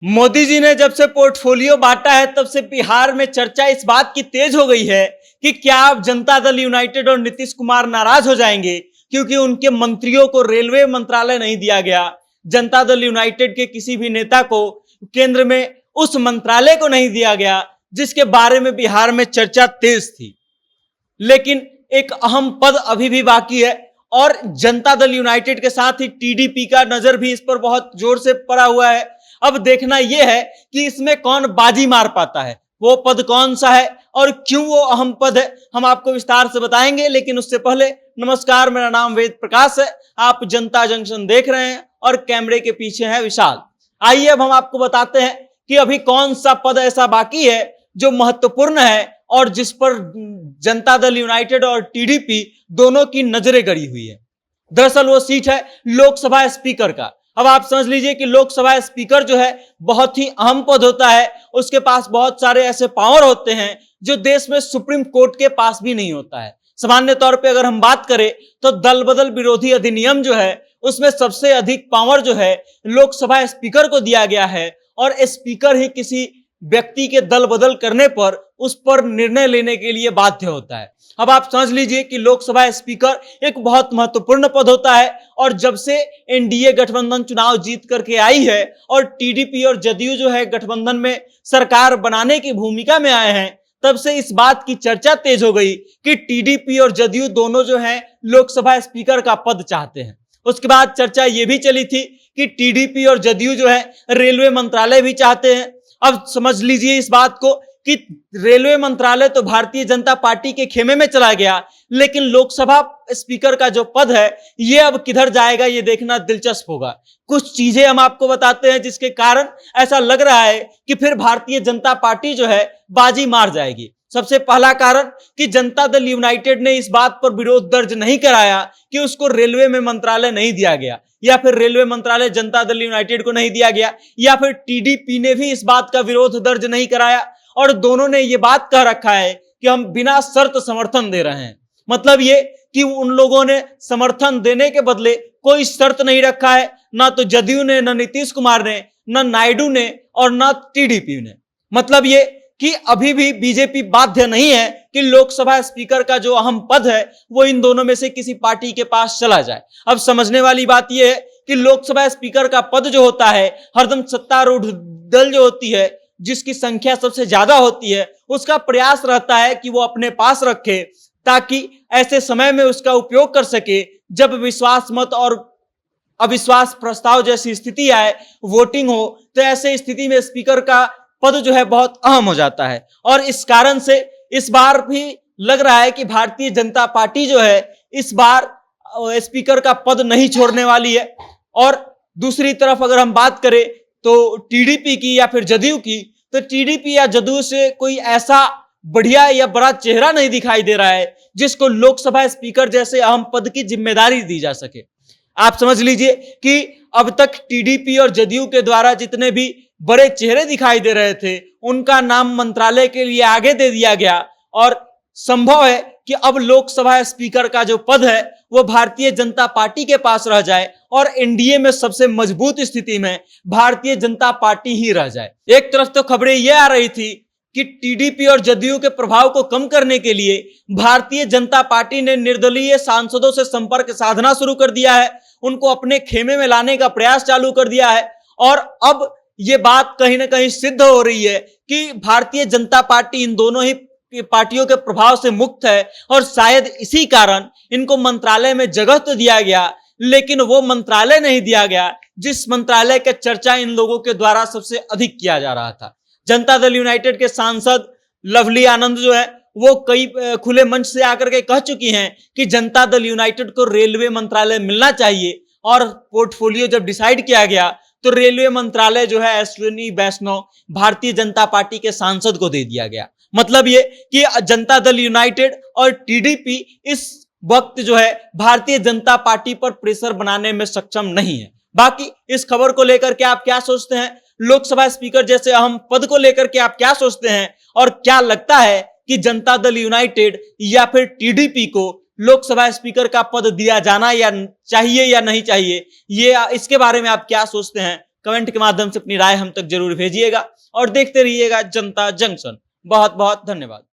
मोदी जी ने जब से पोर्टफोलियो बांटा है तब से बिहार में चर्चा इस बात की तेज हो गई है कि क्या अब जनता दल यूनाइटेड और नीतीश कुमार नाराज हो जाएंगे क्योंकि उनके मंत्रियों को रेलवे मंत्रालय नहीं दिया गया। जनता दल यूनाइटेड के किसी भी नेता को केंद्र में उस मंत्रालय को नहीं दिया गया जिसके बारे में बिहार में चर्चा तेज थी। लेकिन एक अहम पद अभी भी बाकी है और जनता दल यूनाइटेड के साथ ही टीडीपी का नजर भी इस पर बहुत जोर से पड़ा हुआ है। अब देखना यह है कि इसमें कौन बाजी मार पाता है, वो पद कौन सा है और क्यों वो अहम पद है, हम आपको विस्तार से बताएंगे। लेकिन उससे पहले नमस्कार, मेरा नाम वेद प्रकाश है, आप जनता जंक्शन देख रहे हैं और कैमरे के पीछे है विशाल। आइए अब हम आपको बताते हैं कि अभी कौन सा पद ऐसा बाकी है जो महत्वपूर्ण है और जिस पर जनता दल यूनाइटेड और टीडीपी दोनों की नजरें गड़ी हुई है। दरअसल वो सीट है लोकसभा स्पीकर का। अब आप समझ लीजिए कि लोकसभा स्पीकर जो है बहुत ही अहम पद होता है, उसके पास बहुत सारे ऐसे पावर होते हैं जो देश में सुप्रीम कोर्ट के पास भी नहीं होता है। सामान्य तौर पे अगर हम बात करें तो दल बदल विरोधी अधिनियम जो है उसमें सबसे अधिक पावर जो है लोकसभा स्पीकर को दिया गया है और स्पीकर ही किसी व्यक्ति के दल बदल करने पर उस पर निर्णय लेने के लिए बाध्य होता है। अब आप समझ लीजिए कि लोकसभा स्पीकर एक बहुत महत्वपूर्ण पद होता है और जब से एनडीए गठबंधन चुनाव जीत करके आई है और टीडीपी और जदयू जो है गठबंधन में सरकार बनाने की भूमिका में आए हैं, तब से इस बात की चर्चा तेज हो गई कि टीडीपी और जदयू दोनों जो है लोकसभा स्पीकर का पद चाहते हैं। उसके बाद चर्चा यह भी चली थी कि टीडीपी और जदयू जो है रेलवे मंत्रालय भी चाहते हैं। अब समझ लीजिए इस बात को कि रेलवे मंत्रालय तो भारतीय जनता पार्टी के खेमे में चला गया, लेकिन लोकसभा स्पीकर का जो पद है ये अब किधर जाएगा ये देखना दिलचस्प होगा। कुछ चीजें हम आपको बताते हैं जिसके कारण ऐसा लग रहा है कि फिर भारतीय जनता पार्टी जो है बाजी मार जाएगी। सबसे पहला कारण कि जनता दल यूनाइटेड ने इस बात पर विरोध दर्ज नहीं कराया कि उसको रेलवे में मंत्रालय नहीं दिया गया, या फिर रेलवे मंत्रालय जनता दल यूनाइटेड को नहीं दिया गया, या फिर टीडीपी ने भी इस बात का विरोध दर्ज नहीं कराया और दोनों ने यह बात कह रखा है कि हम बिना शर्त समर्थन दे रहे हैं। मतलब ये कि उन लोगों ने समर्थन देने के बदले कोई शर्त नहीं रखा है, ना तो जदयू ने, ना नीतीश कुमार ने, ना नायडू ने और ना टीडीपी ने। मतलब ये कि अभी भी बीजेपी बाध्य नहीं है कि लोकसभा स्पीकर का जो अहम पद है वो इन दोनों में से किसी पार्टी के पास चला जाए। अब समझने वाली बात यह है कि लोकसभा स्पीकर का पद जो होता है हरदम सत्तारूढ़ दल जो होती है, जिसकी संख्या सबसे ज्यादा होती है, उसका प्रयास रहता है कि वो अपने पास रखे ताकि ऐसे समय में उसका उपयोग कर सके जब विश्वास मत और अविश्वास प्रस्ताव जैसी स्थिति आए, वोटिंग हो, तो ऐसे स्थिति में स्पीकर का पद जो है बहुत अहम हो जाता है। और इस कारण से इस बार भी लग रहा है कि भारतीय जनता पार्टी जो है इस बार स्पीकर का पद नहीं छोड़ने वाली है। और दूसरी तरफ अगर हम बात करें तो टीडीपी की या फिर जदयू की, तो टीडीपी या जदयू से कोई ऐसा बढ़िया या बड़ा चेहरा नहीं दिखाई दे रहा है जिसको लोकसभा स्पीकर जैसे अहम पद की जिम्मेदारी दी जा सके। आप समझ लीजिए कि अब तक टीडीपी और जदयू के द्वारा जितने भी बड़े चेहरे दिखाई दे रहे थे उनका नाम मंत्रालय के लिए आगे दे दिया गया और संभव है कि अब लोकसभा स्पीकर का जो पद है वो भारतीय जनता पार्टी के पास रह जाए और एनडीए में सबसे मजबूत स्थिति में भारतीय जनता पार्टी ही रह जाए। एक तरफ तो खबरें यह आ रही थी कि टीडीपी और जदयू के प्रभाव को कम करने के लिए भारतीय जनता पार्टी ने निर्दलीय सांसदों से संपर्क साधना शुरू कर दिया है, उनको अपने खेमे में लाने का प्रयास चालू कर दिया है। और अब ये बात कहीं ना कहीं सिद्ध हो रही है कि भारतीय जनता पार्टी इन दोनों ही पार्टियों के प्रभाव से मुक्त है और शायद इसी कारण इनको मंत्रालय में जगह तो दिया गया, लेकिन वो मंत्रालय नहीं दिया गया जिस मंत्रालय का चर्चा इन लोगों के द्वारा सबसे अधिक किया जा रहा था। जनता दल यूनाइटेड के सांसद लवली आनंद जो है वो कई खुले मंच से आकर के कह चुकी हैं कि जनता दल यूनाइटेड को रेलवे मंत्रालय मिलना चाहिए और पोर्टफोलियो जब डिसाइड किया गया तो रेलवे मंत्रालय जो है अश्विनी वैष्णव भारतीय जनता पार्टी के सांसद को दे दिया गया। मतलब ये कि जनता दल यूनाइटेड और टीडीपी इस वक्त जो है भारतीय जनता पार्टी पर प्रेशर बनाने में सक्षम नहीं है। बाकी इस खबर को लेकर के आप क्या सोचते हैं, लोकसभा स्पीकर जैसे अहम पद को लेकर के आप क्या सोचते हैं, और क्या लगता है कि जनता दल यूनाइटेड या फिर टीडीपी को लोकसभा स्पीकर का पद दिया जाना या चाहिए या नहीं चाहिए, ये इसके बारे में आप क्या सोचते हैं कमेंट के माध्यम से अपनी राय हम तक जरूर भेजिएगा और देखते रहिएगा जनता जंक्शन। बहुत बहुत धन्यवाद।